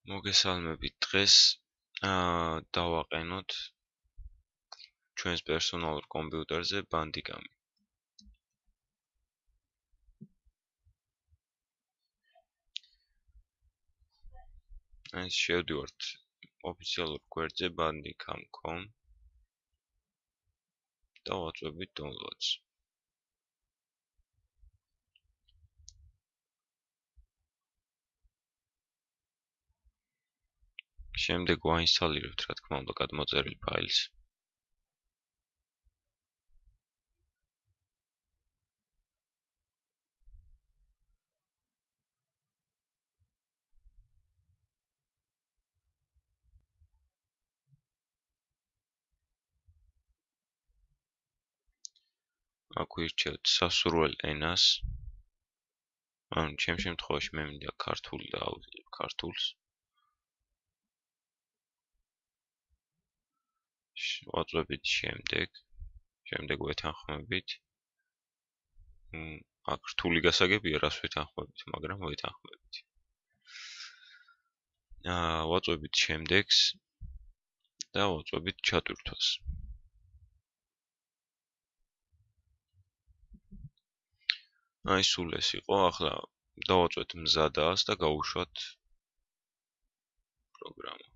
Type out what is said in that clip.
მოგესალმებით. დღეს დავაყენოთ ჩვენს პერსონალურ კომპიუტერზე ბანდიკამი. ეს შევდივართ ოფიციალურ გვერდზე bandicam.com და ვაწვევით downloads. შემდეგ ვაინსტალირებთ, რა თქმა უნდა, გადმოწერილ ფაილს. აქ ვირჩევთ სასურველ ენას. ანუ ჩემ შემთხვევაში მე მინდა ქართული და ავიღებ ქართულს. ვაწვევით შემდეგ ვეთანხმებით. აქ რთული გასაგებია, რას ვეთანხმებით, მაგრამ ვეთანხმებით. ვაწვევით შემდეგს და ვაწვევით ჩატვირთვას. აი სულ ეს იყო, ახლა დავაწვევთ მზადას და გავუშვათ პროგრამა.